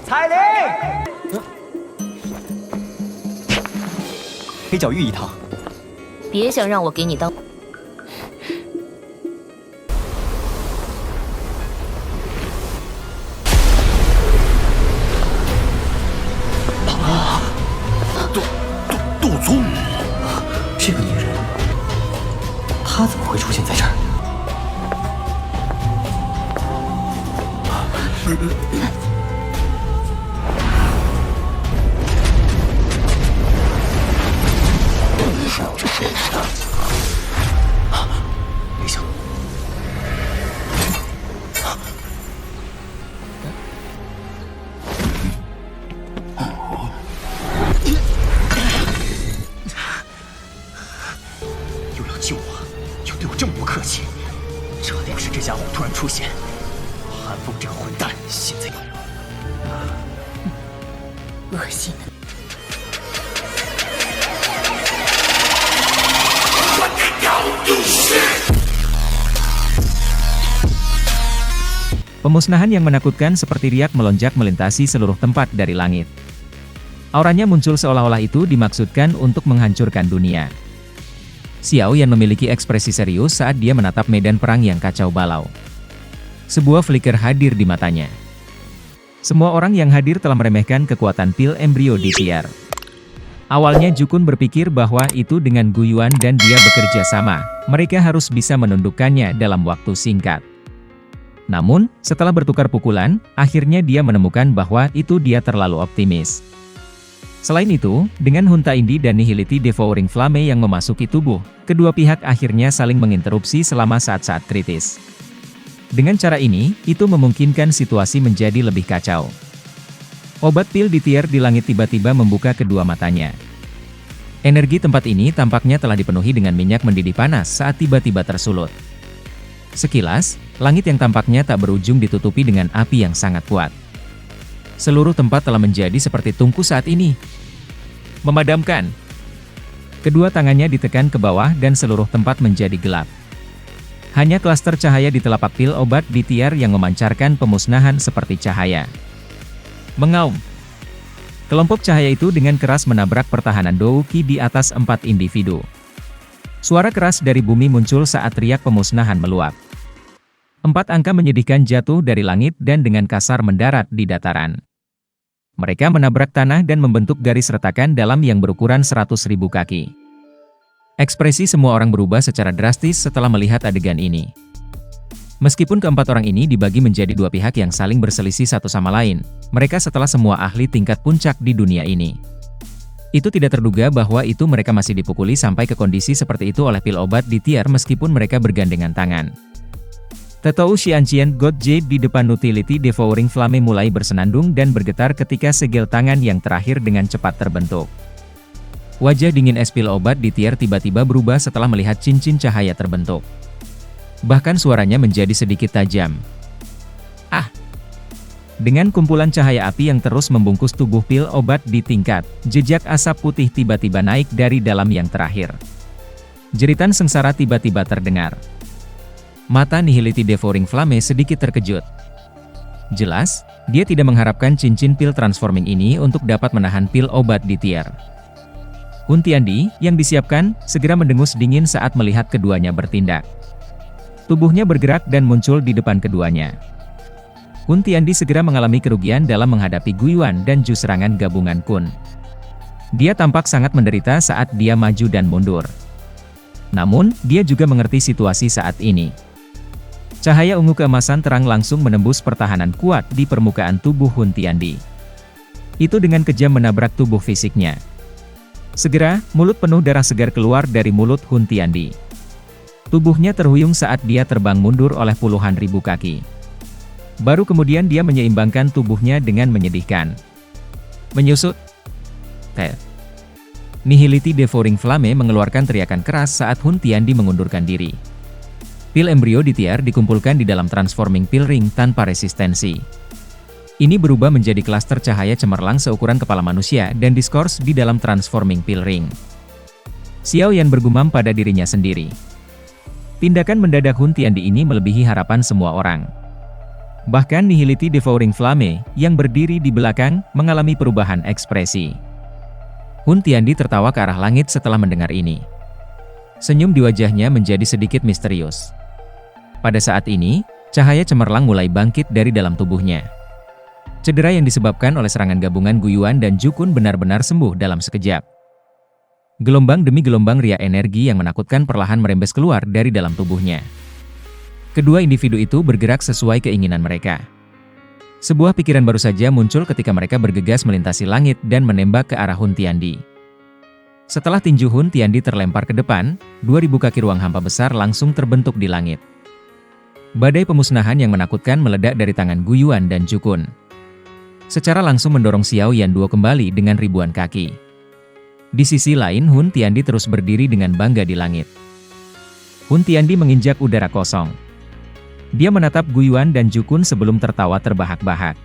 彩铃，黑角玉一趟。别想让我给你当。杜宗，这个女人，她怎么会出现在这儿？别想！又要救我，又对我这么不客气，这定是这家伙突然出现。韩风这个混蛋，现在恶心的。Pemusnahan yang menakutkan seperti riak melonjak melintasi seluruh tempat dari langit. Auranya muncul seolah-olah itu dimaksudkan untuk menghancurkan dunia. Xiao Yan memiliki ekspresi serius saat dia menatap medan perang yang kacau balau. Sebuah flicker hadir di matanya. Semua orang yang hadir telah meremehkan kekuatan pil embrio di tiar. Awalnya Jukun berpikir bahwa itu dengan Gu Yuan dan dia bekerja sama, mereka harus bisa menundukkannya dalam waktu singkat. Namun, setelah bertukar pukulan, akhirnya dia menemukan bahwa itu dia terlalu optimis. Selain itu, dengan Hunta Indi dan Nihility Devouring Flame yang memasuki tubuh, kedua pihak akhirnya saling menginterupsi selama saat-saat kritis. Dengan cara ini, itu memungkinkan situasi menjadi lebih kacau. Obat pil di tiar di langit tiba-tiba membuka kedua matanya. Energi tempat ini tampaknya telah dipenuhi dengan minyak mendidih panas saat tiba-tiba tersulut. Sekilas, langit yang tampaknya tak berujung ditutupi dengan api yang sangat kuat. Seluruh tempat telah menjadi seperti tungku saat ini. Memadamkan. Kedua tangannya ditekan ke bawah dan seluruh tempat menjadi gelap. Hanya klaster cahaya di telapak pil obat di tiar yang memancarkan pemusnahan seperti cahaya. Mengaum. Kelompok cahaya itu dengan keras menabrak pertahanan Douki di atas 4 individu. Suara keras dari bumi muncul saat riak pemusnahan meluap. 4 angka menyedihkan jatuh dari langit dan dengan kasar mendarat di dataran. Mereka menabrak tanah dan membentuk garis retakan dalam yang berukuran 100.000 kaki. Ekspresi semua orang berubah secara drastis setelah melihat adegan ini. Meskipun keempat orang ini dibagi menjadi dua pihak yang saling berselisih satu sama lain, mereka setelah semua ahli tingkat puncak di dunia ini. Itu tidak terduga bahwa itu mereka masih dipukuli sampai ke kondisi seperti itu oleh pil obat di tiar meskipun mereka bergandengan tangan. Tetou Xianqian God Jade di depan Utility Devouring Flame mulai bersenandung dan bergetar ketika segel tangan yang terakhir dengan cepat terbentuk. Wajah dingin es pil obat di tiar tiba-tiba berubah setelah melihat cincin cahaya terbentuk. Bahkan suaranya menjadi sedikit tajam. Ah! Dengan kumpulan cahaya api yang terus membungkus tubuh pil obat di tingkat, jejak asap putih tiba-tiba naik dari dalam yang terakhir. Jeritan sengsara tiba-tiba terdengar. Mata Nihility Devouring Flame sedikit terkejut. Jelas, dia tidak mengharapkan cincin pil transforming ini untuk dapat menahan pil obat di tiar. Hun Tiandi, yang disiapkan, segera mendengus dingin saat melihat keduanya bertindak. Tubuhnya bergerak dan muncul di depan keduanya. Hun Tiandi segera mengalami kerugian dalam menghadapi Gu Yuan dan jus serangan gabungan Kun. Dia tampak sangat menderita saat dia maju dan mundur. Namun, dia juga mengerti situasi saat ini. Cahaya ungu keemasan terang langsung menembus pertahanan kuat di permukaan tubuh Hun Tiandi. Itu dengan kejam menabrak tubuh fisiknya. Segera, mulut penuh darah segar keluar dari mulut Hun Tiandi. Tubuhnya terhuyung saat dia terbang mundur oleh puluhan ribu kaki. Baru kemudian dia menyeimbangkan tubuhnya dengan menyedihkan. Menyusut. Nihility Devouring Flame mengeluarkan teriakan keras saat Hun Tiandi mengundurkan diri. Pil embrio di tiar dikumpulkan di dalam Transforming Pil Ring tanpa resistensi. Ini berubah menjadi klaster cahaya cemerlang seukuran kepala manusia dan diskors di dalam Transforming Pil Ring. Xiao Yan bergumam pada dirinya sendiri. Tindakan mendadak Hun Tiandi ini melebihi harapan semua orang. Bahkan Nihility Devouring Flame, yang berdiri di belakang, mengalami perubahan ekspresi. Hun Tiandi tertawa ke arah langit setelah mendengar ini. Senyum di wajahnya menjadi sedikit misterius. Pada saat ini, cahaya cemerlang mulai bangkit dari dalam tubuhnya. Cedera yang disebabkan oleh serangan gabungan Guiyuan dan Jukun benar-benar sembuh dalam sekejap. Gelombang demi gelombang ria energi yang menakutkan perlahan merembes keluar dari dalam tubuhnya. Kedua individu itu bergerak sesuai keinginan mereka. Sebuah pikiran baru saja muncul ketika mereka bergegas melintasi langit dan menembak ke arah Hun Tiandi. Setelah tinju Hun Tiandi terlempar ke depan, 2000 kaki ruang hampa besar langsung terbentuk di langit. Badai pemusnahan yang menakutkan meledak dari tangan Guiyuan dan Jukun. Secara langsung mendorong Xiao Yan Duo kembali dengan ribuan kaki. Di sisi lain Hun Tiandi terus berdiri dengan bangga di langit. Hun Tiandi menginjak udara kosong. Dia menatap Guiyuan dan Jukun sebelum tertawa terbahak-bahak.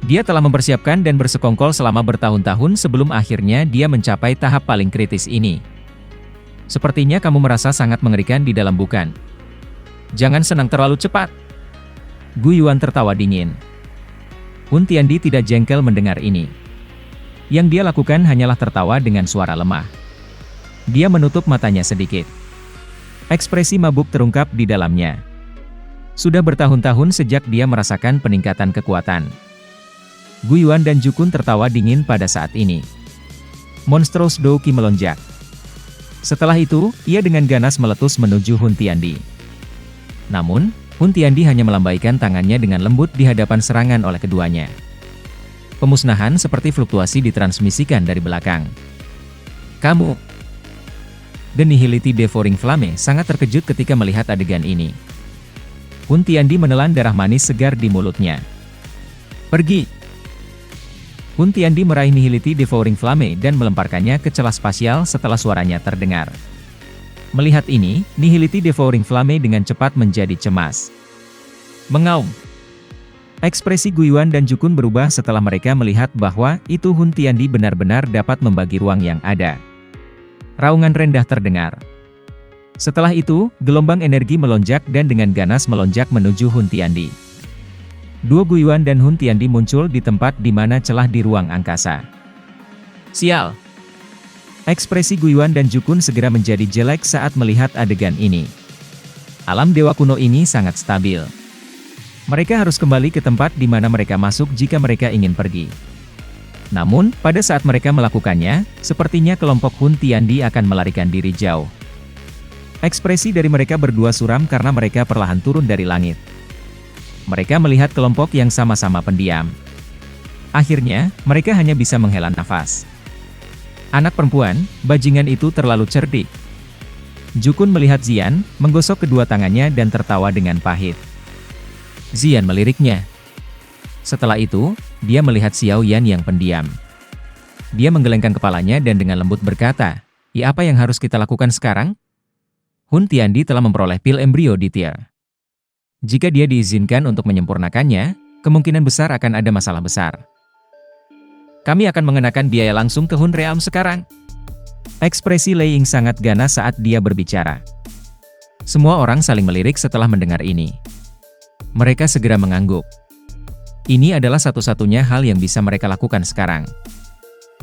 Dia telah mempersiapkan dan bersekongkol selama bertahun-tahun sebelum akhirnya dia mencapai tahap paling kritis ini. Sepertinya kamu merasa sangat mengerikan di dalam bukan? Jangan senang terlalu cepat. Guiyuan tertawa dingin. Hun Tiandi tidak jengkel mendengar ini. Yang dia lakukan hanyalah tertawa dengan suara lemah. Dia menutup matanya sedikit. Ekspresi mabuk terungkap di dalamnya. Sudah bertahun-tahun sejak dia merasakan peningkatan kekuatan. Guiyuan dan Jukun tertawa dingin pada saat ini. Monstrous Douki melonjak. Setelah itu, ia dengan ganas meletus menuju Hun Tiandi. Namun, Hun Tiandi hanya melambaikan tangannya dengan lembut di hadapan serangan oleh keduanya. Pemusnahan seperti fluktuasi ditransmisikan dari belakang. Kamu! The Nihility Devouring Flame sangat terkejut ketika melihat adegan ini. Hun Tiandi menelan darah manis segar di mulutnya. Pergi! Hun Tiandi meraih Nihility Devouring Flame dan melemparkannya ke celah spasial setelah suaranya terdengar. Melihat ini, Nihility Devouring Flame dengan cepat menjadi cemas. Mengaum! Ekspresi Guiyuan dan Jukun berubah setelah mereka melihat bahwa itu Hun Tiandi benar-benar dapat membagi ruang yang ada. Raungan rendah terdengar. Setelah itu, gelombang energi melonjak dan dengan ganas melonjak menuju Hun Tiandi. Dua Guiyuan dan Hun Tiandi muncul di tempat di mana celah di ruang angkasa. Sial! Ekspresi Guiyuan dan Jukun segera menjadi jelek saat melihat adegan ini. Alam dewa kuno ini sangat stabil. Mereka harus kembali ke tempat di mana mereka masuk jika mereka ingin pergi. Namun, pada saat mereka melakukannya, sepertinya kelompok Hun Tiandi akan melarikan diri jauh. Ekspresi dari mereka berdua suram karena mereka perlahan turun dari langit. Mereka melihat kelompok yang sama-sama pendiam. Akhirnya, mereka hanya bisa menghela nafas. Anak perempuan, bajingan itu terlalu cerdik. Jukun melihat Xian, menggosok kedua tangannya dan tertawa dengan pahit. Xian meliriknya. Setelah itu, dia melihat Xiao Yan yang pendiam. Dia menggelengkan kepalanya dan dengan lembut berkata, "Ya, apa yang harus kita lakukan sekarang?" Hun Tiandi telah memperoleh pil embrio di tier. Jika dia diizinkan untuk menyempurnakannya, kemungkinan besar akan ada masalah besar. Kami akan mengenakan biaya langsung ke Hun Realm sekarang. Ekspresi Lei Ying sangat ganas saat dia berbicara. Semua orang saling melirik setelah mendengar ini. Mereka segera mengangguk. Ini adalah satu-satunya hal yang bisa mereka lakukan sekarang.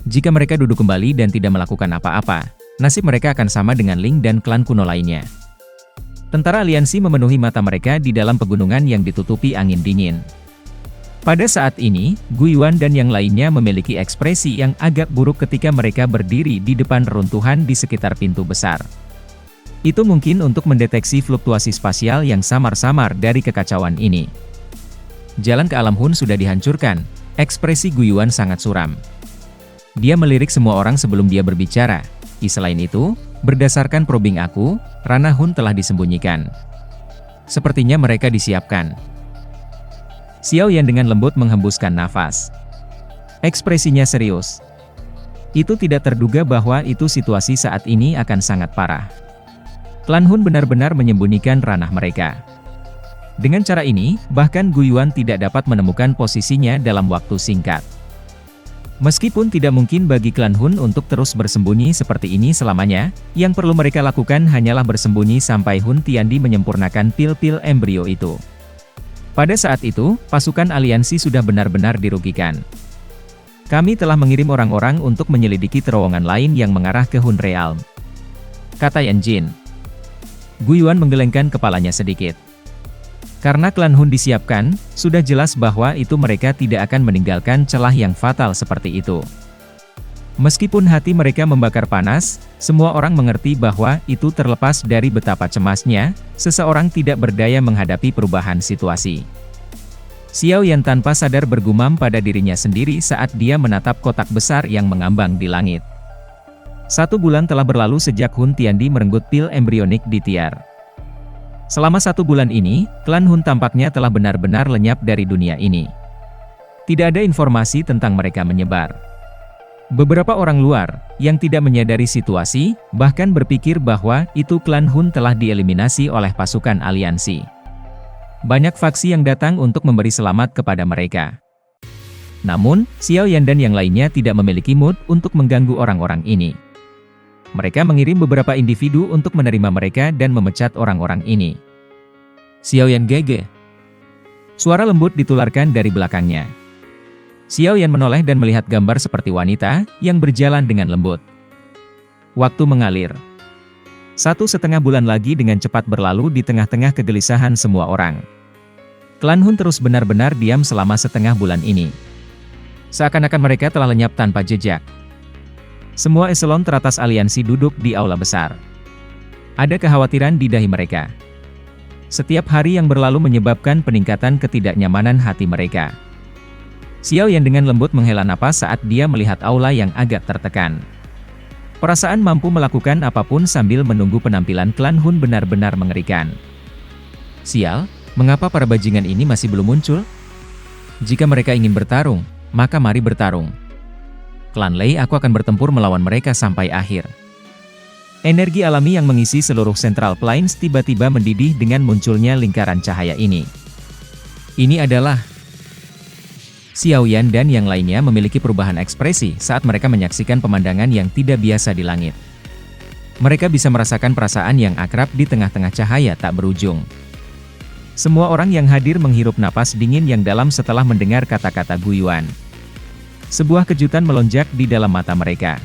Jika mereka duduk kembali dan tidak melakukan apa-apa, nasib mereka akan sama dengan Ling dan klan kuno lainnya. Tentara aliansi memenuhi mata mereka di dalam pegunungan yang ditutupi angin dingin. Pada saat ini, Guiyuan dan yang lainnya memiliki ekspresi yang agak buruk ketika mereka berdiri di depan reruntuhan di sekitar pintu besar. Itu mungkin untuk mendeteksi fluktuasi spasial yang samar-samar dari kekacauan ini. Jalan ke alam Hun sudah dihancurkan, ekspresi Guiyuan sangat suram. Dia melirik semua orang sebelum dia berbicara. Selain itu, berdasarkan probing aku, ranah Hun telah disembunyikan. Sepertinya mereka disiapkan. Xiao Yan dengan lembut menghembuskan nafas. Ekspresinya serius. Itu tidak terduga bahwa itu situasi saat ini akan sangat parah. Klan Hun benar-benar menyembunyikan ranah mereka. Dengan cara ini, bahkan Guiyuan tidak dapat menemukan posisinya dalam waktu singkat. Meskipun tidak mungkin bagi klan Hun untuk terus bersembunyi seperti ini selamanya, yang perlu mereka lakukan hanyalah bersembunyi sampai Hun Tiandi menyempurnakan pil-pil embrio itu. Pada saat itu, pasukan aliansi sudah benar-benar dirugikan. Kami telah mengirim orang-orang untuk menyelidiki terowongan lain yang mengarah ke Hun Realm, kata Yan Jin. Guiyuan menggelengkan kepalanya sedikit. Karena klan Hun disiapkan, sudah jelas bahwa itu mereka tidak akan meninggalkan celah yang fatal seperti itu. Meskipun hati mereka membakar panas, semua orang mengerti bahwa itu terlepas dari betapa cemasnya, seseorang tidak berdaya menghadapi perubahan situasi. Xiao Yan tanpa sadar bergumam pada dirinya sendiri saat dia menatap kotak besar yang mengambang di langit. 1 bulan telah berlalu sejak Hun Tiandi merenggut pil embrionik di tiar. Selama 1 bulan ini, klan Hun tampaknya telah benar-benar lenyap dari dunia ini. Tidak ada informasi tentang mereka menyebar. Beberapa orang luar, yang tidak menyadari situasi, bahkan berpikir bahwa itu klan Hun telah dieliminasi oleh pasukan aliansi. Banyak faksi yang datang untuk memberi selamat kepada mereka. Namun, Xiao Yan dan yang lainnya tidak memiliki mood untuk mengganggu orang-orang ini. Mereka mengirim beberapa individu untuk menerima mereka dan memecat orang-orang ini. Xiao Yan gege. Suara lembut ditularkan dari belakangnya. Xiao Yan menoleh dan melihat gambar seperti wanita yang berjalan dengan lembut. Waktu mengalir. 1,5 bulan lagi dengan cepat berlalu di tengah-tengah kegelisahan semua orang. Klan Hun terus benar-benar diam selama 1/2 bulan ini. Seakan-akan mereka telah lenyap tanpa jejak. Semua eselon teratas aliansi duduk di aula besar. Ada kekhawatiran di dahi mereka. Setiap hari yang berlalu menyebabkan peningkatan ketidaknyamanan hati mereka. Xiao Yan dengan lembut menghela napas saat dia melihat aula yang agak tertekan. Perasaan mampu melakukan apapun sambil menunggu penampilan klan Hun benar-benar mengerikan. Sial, mengapa para bajingan ini masih belum muncul? Jika mereka ingin bertarung, maka mari bertarung. Klan Lei aku akan bertempur melawan mereka sampai akhir. Energi alami yang mengisi seluruh Central Plains tiba-tiba mendidih dengan munculnya lingkaran cahaya ini. Ini adalah... Xiao Yan dan yang lainnya memiliki perubahan ekspresi saat mereka menyaksikan pemandangan yang tidak biasa di langit. Mereka bisa merasakan perasaan yang akrab di tengah-tengah cahaya tak berujung. Semua orang yang hadir menghirup napas dingin yang dalam setelah mendengar kata-kata Guiyuan. Sebuah kejutan melonjak di dalam mata mereka.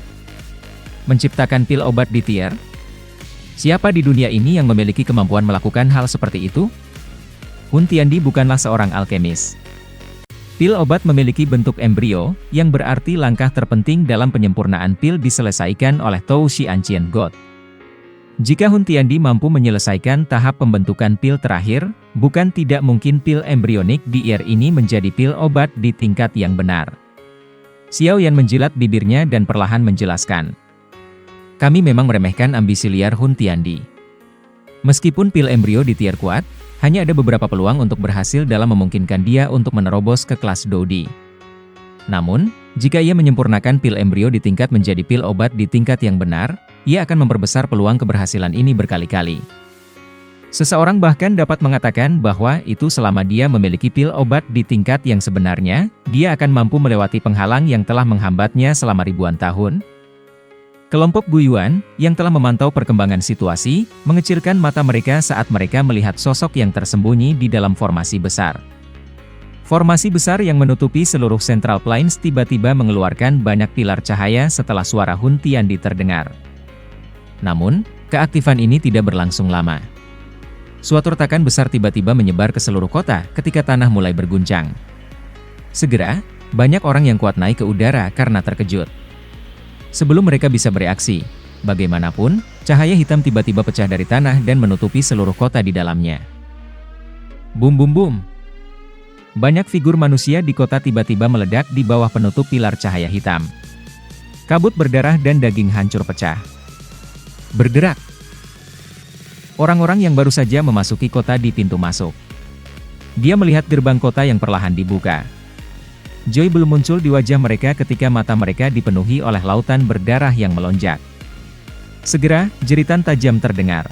Menciptakan pil obat di tier? Siapa di dunia ini yang memiliki kemampuan melakukan hal seperti itu? Hun Tiandi bukanlah seorang alkemis. Pil obat memiliki bentuk embrio, yang berarti langkah terpenting dalam penyempurnaan pil diselesaikan oleh Tou Shi Ancient God. Jika Hun Tiandi mampu menyelesaikan tahap pembentukan pil terakhir, bukan tidak mungkin pil embrionik di tier ini menjadi pil obat di tingkat yang benar. Xiao Yan menjilat bibirnya dan perlahan menjelaskan. Kami memang meremehkan ambisi liar Hun Tiandi. Meskipun pil embrio di tier kuat, hanya ada beberapa peluang untuk berhasil dalam memungkinkan dia untuk menerobos ke kelas Dodi. Namun, jika ia menyempurnakan pil embrio di tingkat menjadi pil obat di tingkat yang benar, ia akan memperbesar peluang keberhasilan ini berkali-kali. Seseorang bahkan dapat mengatakan bahwa itu selama dia memiliki pil obat di tingkat yang sebenarnya, dia akan mampu melewati penghalang yang telah menghambatnya selama ribuan tahun. Kelompok Guiyuan, yang telah memantau perkembangan situasi, mengecilkan mata mereka saat mereka melihat sosok yang tersembunyi di dalam formasi besar. Formasi besar yang menutupi seluruh Central Plains tiba-tiba mengeluarkan banyak pilar cahaya setelah suara Hun Tiandi terdengar. Namun, keaktifan ini tidak berlangsung lama. Suatu retakan besar tiba-tiba menyebar ke seluruh kota ketika tanah mulai berguncang. Segera, banyak orang yang kuat naik ke udara karena terkejut. Sebelum mereka bisa bereaksi, bagaimanapun, cahaya hitam tiba-tiba pecah dari tanah dan menutupi seluruh kota di dalamnya. Bum bum bum. Banyak figur manusia di kota tiba-tiba meledak di bawah penutup pilar cahaya hitam. Kabut berdarah dan daging hancur pecah. Bergerak. Orang-orang yang baru saja memasuki kota di pintu masuk. Dia melihat gerbang kota yang perlahan dibuka. Joy belum muncul di wajah mereka ketika mata mereka dipenuhi oleh lautan berdarah yang melonjak. Segera, jeritan tajam terdengar.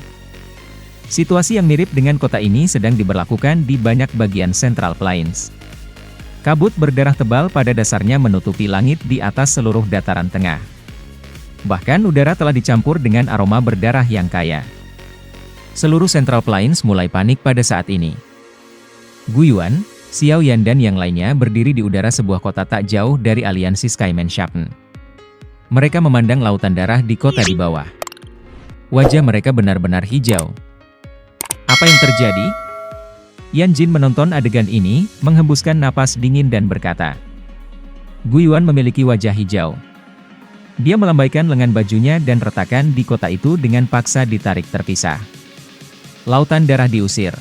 Situasi yang mirip dengan kota ini sedang diberlakukan di banyak bagian Central Plains. Kabut berdarah tebal pada dasarnya menutupi langit di atas seluruh dataran tengah. Bahkan udara telah dicampur dengan aroma berdarah yang kaya. Seluruh Central Plains mulai panik pada saat ini. Guiyuan, Xiao Yan dan yang lainnya berdiri di udara sebuah kota tak jauh dari aliansi Skymanshaften. Mereka memandang lautan darah di kota di bawah. Wajah mereka benar-benar hijau. Apa yang terjadi? Yan Jin menonton adegan ini, menghembuskan napas dingin dan berkata, Guiyuan memiliki wajah hijau. Dia melambaikan lengan bajunya dan retakan di kota itu dengan paksa ditarik terpisah. Lautan darah diusir.